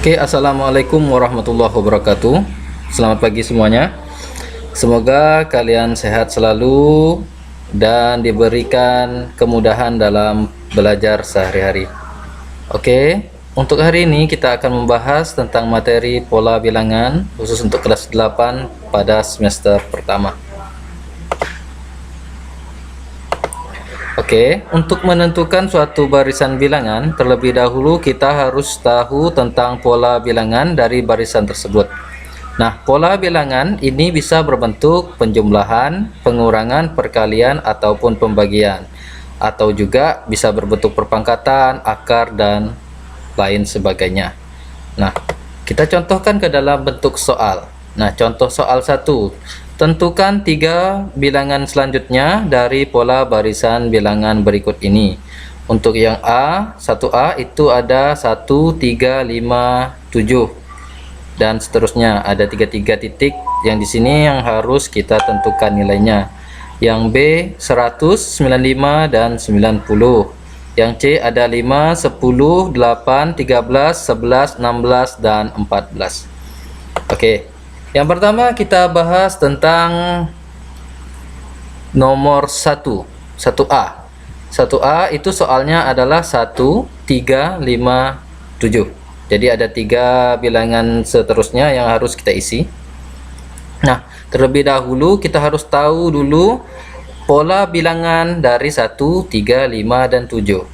Oke, assalamualaikum warahmatullahi wabarakatuh. Selamat pagi semuanya. Semoga kalian sehat selalu dan diberikan kemudahan dalam belajar sehari-hari. Oke, untuk hari ini kita akan membahas tentang materi pola bilangan khusus untuk kelas 8 pada semester pertama. Oke, untuk menentukan suatu barisan bilangan, terlebih dahulu kita harus tahu tentang pola bilangan dari barisan tersebut. Nah, pola bilangan ini bisa berbentuk penjumlahan, pengurangan, perkalian, ataupun pembagian. Atau juga bisa berbentuk perpangkatan, akar, dan lain sebagainya. Nah, kita contohkan ke dalam bentuk soal. Nah, contoh soal 1. Tentukan 3 bilangan selanjutnya dari pola barisan bilangan berikut ini. Untuk yang A, 1A itu ada 1, 3, 5, 7 dan seterusnya. Ada 33 titik yang di sini yang harus kita tentukan nilainya. Yang B 100, 95 dan 90. Yang C ada 5, 10, 8, 13, 11, 16 dan 14. Oke. Yang pertama kita bahas tentang nomor 1, 1A. 1A itu soalnya adalah 1, 3, 5, 7. Jadi ada 3 bilangan seterusnya yang harus kita isi. Nah, terlebih dahulu kita harus tahu dulu pola bilangan dari 1, 3, 5, dan 7.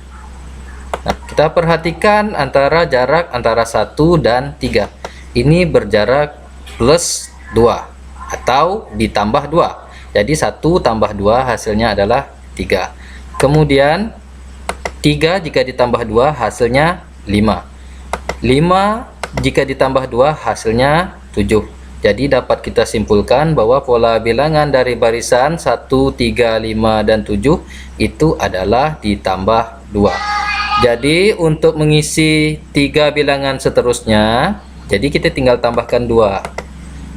Nah, kita perhatikan antara jarak antara 1 dan 3. Ini berjarak plus 2 atau ditambah 2. Jadi 1 tambah 2 hasilnya adalah 3. Kemudian 3 jika ditambah 2 hasilnya 5. 5 jika ditambah 2 hasilnya 7. Jadi dapat kita simpulkan bahwa pola bilangan dari barisan 1, 3, 5, dan 7 itu adalah ditambah 2. Jadi untuk mengisi 3 bilangan seterusnya, jadi kita tinggal tambahkan 2.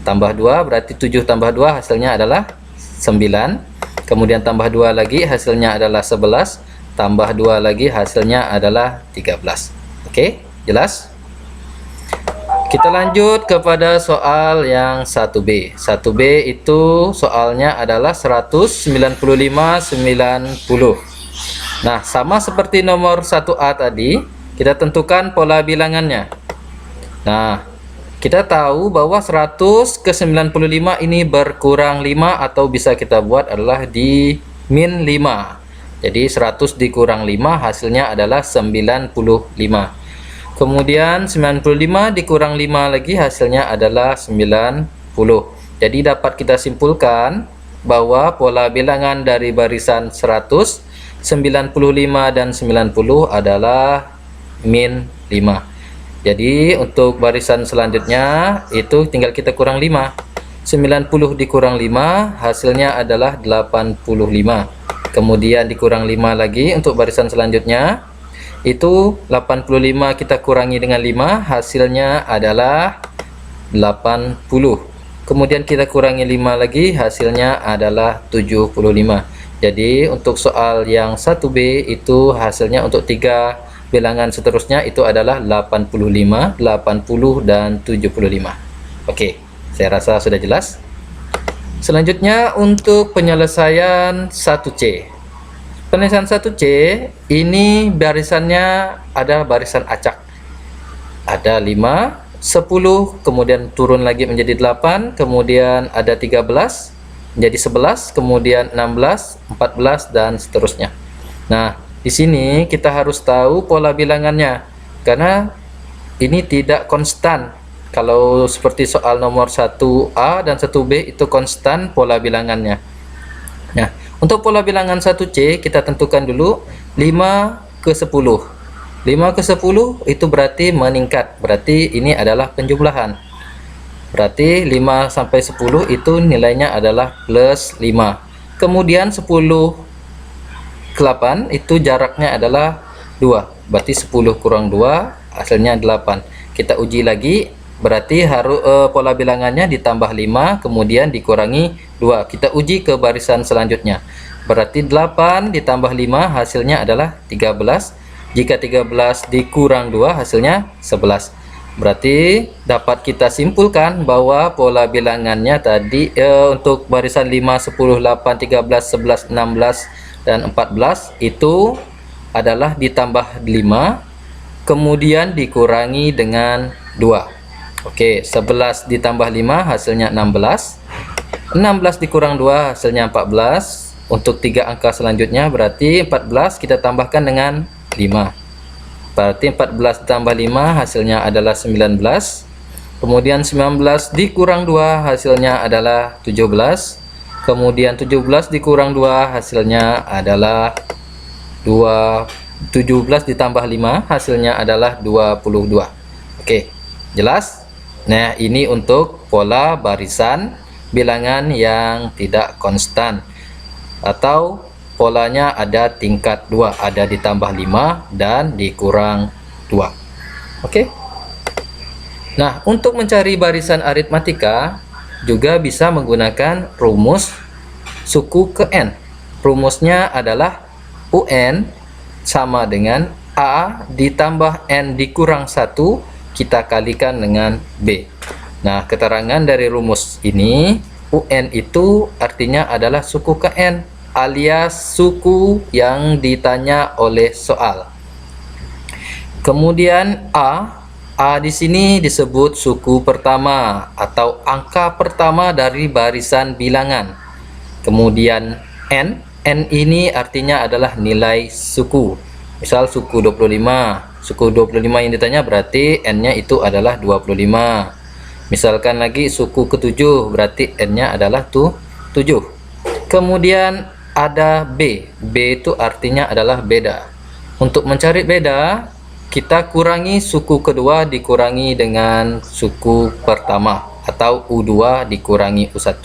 Tambah 2 berarti 7 tambah 2 hasilnya adalah 9. Kemudian tambah 2 lagi hasilnya adalah 11. Tambah 2 lagi hasilnya adalah 13. Oke, jelas? Kita lanjut kepada soal yang 1B. 1B itu soalnya adalah 195, 90. Nah, sama seperti nomor 1A tadi, kita tentukan pola bilangannya. Nah, kita tahu bahwa 100 ke 95 ini berkurang 5 atau bisa kita buat adalah di min 5. Jadi 100 dikurang 5 hasilnya adalah 95. Kemudian 95 dikurang 5 lagi hasilnya adalah 90. Jadi dapat kita simpulkan bahwa pola bilangan dari barisan 100, 95 dan 90 adalah min 5. Jadi untuk barisan selanjutnya itu tinggal kita kurang 5. 90 dikurang 5 hasilnya adalah 85. Kemudian dikurang 5 lagi untuk barisan selanjutnya. Itu 85 kita kurangi dengan 5 hasilnya adalah 80. Kemudian kita kurangi 5 lagi hasilnya adalah 75. Jadi untuk soal yang 1B itu hasilnya untuk 3 bilangan seterusnya itu adalah 85, 80, dan 75. Oke, saya rasa sudah jelas. Selanjutnya untuk penyelesaian 1C. Penyelesaian 1C ini barisannya ada barisan acak. Ada 5, 10, kemudian turun lagi menjadi 8, kemudian ada 13, menjadi 11, kemudian 16, 14, dan seterusnya. Nah, di sini kita harus tahu pola bilangannya karena ini tidak konstan. Kalau seperti soal nomor 1A dan 1B itu konstan pola bilangannya. Nah, untuk pola bilangan 1C kita tentukan dulu 5 ke 10. 5 ke 10 itu berarti meningkat. Berarti ini adalah penjumlahan. Berarti 5 sampai 10 itu nilainya adalah plus 5. Kemudian 10 ke 8 itu jaraknya adalah 2. Berarti 10 kurang 2 hasilnya 8. Kita uji lagi, berarti harus pola bilangannya ditambah 5 kemudian dikurangi 2. Kita uji ke barisan selanjutnya. Berarti 8 ditambah 5 hasilnya adalah 13. Jika 13 dikurang 2 hasilnya 11. Berarti dapat kita simpulkan bahwa pola bilangannya tadi untuk barisan 5, 10, 8, 13, 11, 16 dan 14 itu adalah ditambah 5 kemudian dikurangi dengan 2. Oke, 11 ditambah 5 hasilnya 16. 16 dikurang 2 hasilnya 14. Untuk 3 angka selanjutnya berarti 14 kita tambahkan dengan 5. Berarti 14 tambah 5 hasilnya adalah 19. Kemudian 19 dikurang 2 hasilnya adalah 17. Kemudian 17 dikurang 2 hasilnya adalah 2. 17 ditambah 5 hasilnya adalah 22. Oke, jelas? Nah, ini untuk pola barisan bilangan yang tidak konstan atau polanya ada tingkat 2, ada ditambah 5 dan dikurang 2. Oke. Nah, untuk mencari barisan aritmatika juga bisa menggunakan rumus suku ke n. Rumusnya adalah UN sama dengan A ditambah N dikurang 1 kita kalikan dengan B. Nah, keterangan dari rumus ini, UN itu artinya adalah suku ke N alias suku yang ditanya oleh soal. Kemudian A di sini disebut suku pertama atau angka pertama dari barisan bilangan. Kemudian N ini artinya adalah nilai suku. Misal suku 25. Suku 25 yang ditanya berarti N-nya itu adalah 25. Misalkan lagi suku ke-7 berarti N-nya adalah 7. Kemudian ada B. B itu artinya adalah beda. Untuk mencari beda, kita kurangi suku kedua dikurangi dengan suku pertama atau U2 dikurangi U1.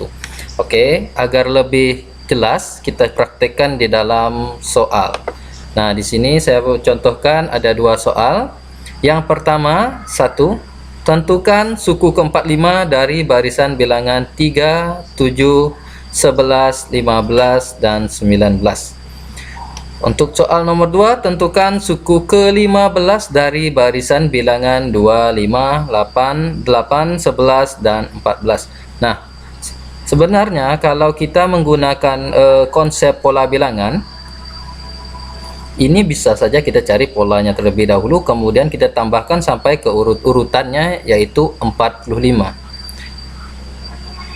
Oke, agar lebih jelas kita praktekkan di dalam soal. Nah, di sini saya contohkan ada 2 soal. Yang pertama, 1. Tentukan suku ke-45 dari barisan bilangan 3, 7, 11, 15, dan 19. Untuk soal nomor 2, tentukan suku ke-15 dari barisan bilangan 2, 5, 8, 8, 11, dan 14. Nah, sebenarnya kalau kita menggunakan konsep pola bilangan, ini bisa saja kita cari polanya terlebih dahulu, kemudian kita tambahkan sampai ke urutannya yaitu 45.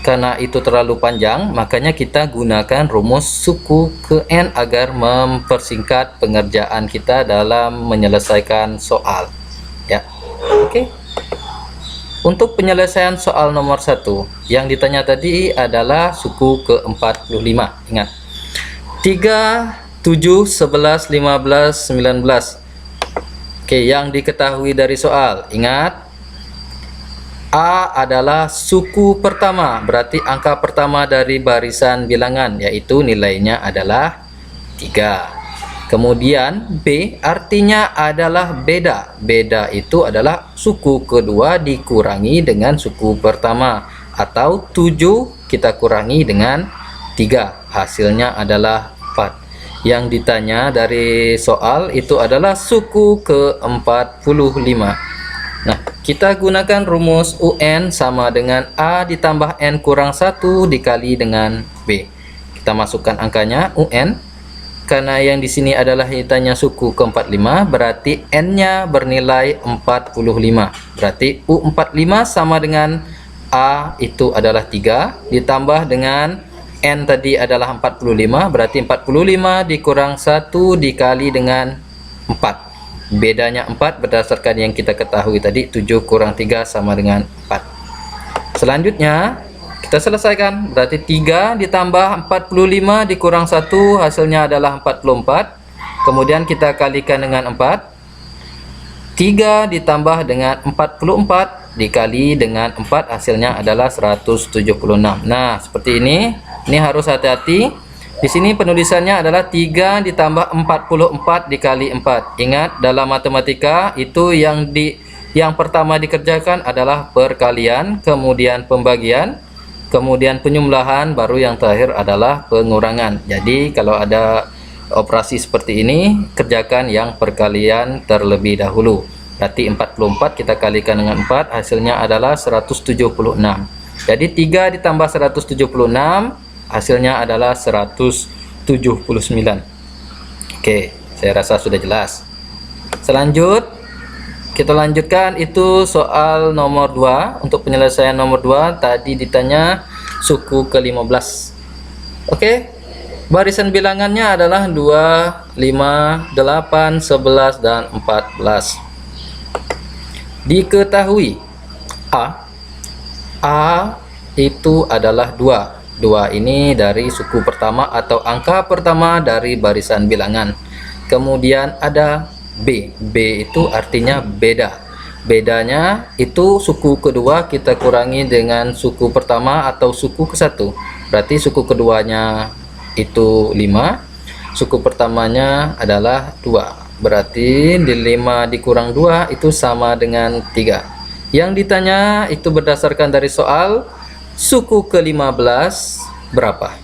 Karena itu terlalu panjang, makanya kita gunakan rumus suku ke N agar mempersingkat pengerjaan kita dalam menyelesaikan soal. Ya, oke. Untuk penyelesaian soal nomor 1, yang ditanya tadi adalah suku ke-45. Ingat, 3, 7, 11, 15, 19. Oke, yang diketahui dari soal, ingat, A adalah suku pertama, berarti angka pertama dari barisan bilangan, yaitu nilainya adalah 3. Kemudian B artinya adalah beda. Beda itu adalah suku kedua dikurangi dengan suku pertama, atau 7 kita kurangi dengan 3. Hasilnya adalah 4. Yang ditanya dari soal itu adalah suku ke-45. Nah, kita gunakan rumus UN sama dengan A ditambah N kurang 1 dikali dengan B. Kita masukkan angkanya UN. Karena yang di sini adalah ditanya suku ke-45, berarti N-nya bernilai 45. Berarti U45 sama dengan A itu adalah 3 ditambah dengan N tadi adalah 45, berarti 45 dikurang 1 dikali dengan 4. Bedanya 4 berdasarkan yang kita ketahui tadi, 7 kurang 3 sama dengan 4. Selanjutnya kita selesaikan, berarti 3 ditambah 45 dikurang 1 hasilnya adalah 44. Kemudian kita kalikan dengan 4. 3 ditambah dengan 44 dikali dengan 4 hasilnya adalah 176. Nah, seperti ini. Ini harus hati-hati. Di sini penulisannya adalah 3 ditambah 44 dikali 4. Ingat, dalam matematika itu yang pertama dikerjakan adalah perkalian, kemudian pembagian, kemudian penyumlahan, baru yang terakhir adalah pengurangan. Jadi kalau ada operasi seperti ini, kerjakan yang perkalian terlebih dahulu. Berarti 44 kita kalikan dengan 4, hasilnya adalah 176. Jadi 3 ditambah 176 hasilnya adalah 179. Oke, saya rasa sudah jelas. Kita lanjutkan, itu soal nomor 2. Untuk penyelesaian nomor 2 tadi ditanya suku ke-15. Oke, barisan bilangannya adalah 2, 5, 8, 11, dan 14. Diketahui A itu adalah 2. 2 ini dari suku pertama atau angka pertama dari barisan bilangan. Kemudian ada B. B itu artinya beda. Bedanya itu suku kedua kita kurangi dengan suku pertama atau suku ke-1. Berarti suku keduanya itu 5, suku pertamanya adalah 2. Berarti 5 dikurang 2 itu sama dengan 3. Yang ditanya itu berdasarkan dari soal suku ke-15 berapa.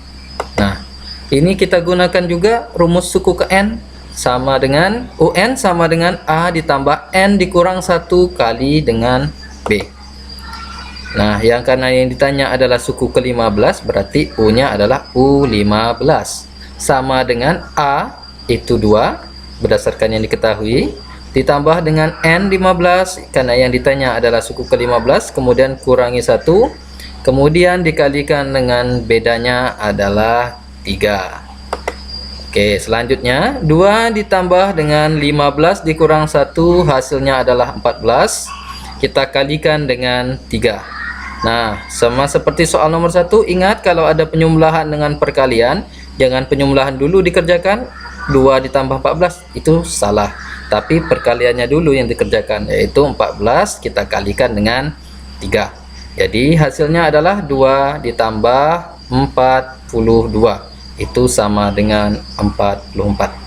Nah, ini kita gunakan juga rumus suku ke n, sama dengan UN sama dengan A ditambah N dikurang 1 kali dengan B. Nah, karena yang ditanya adalah suku ke-15, berarti U-nya adalah U15. Sama dengan A itu 2, berdasarkan yang diketahui, ditambah dengan N15, karena yang ditanya adalah suku ke-15, kemudian kurangi 1, kemudian dikalikan dengan bedanya adalah 3. Oke, selanjutnya 2 ditambah dengan 15 dikurang 1 hasilnya adalah 14. Kita kalikan dengan 3. Nah, sama seperti soal nomor 1, ingat kalau ada penyumlahan dengan perkalian, jangan penyumlahan dulu dikerjakan. 2 ditambah 14 itu salah, tapi perkaliannya dulu yang dikerjakan, yaitu 14 kita kalikan dengan 3. Jadi hasilnya adalah 2 ditambah 42, itu sama dengan 44.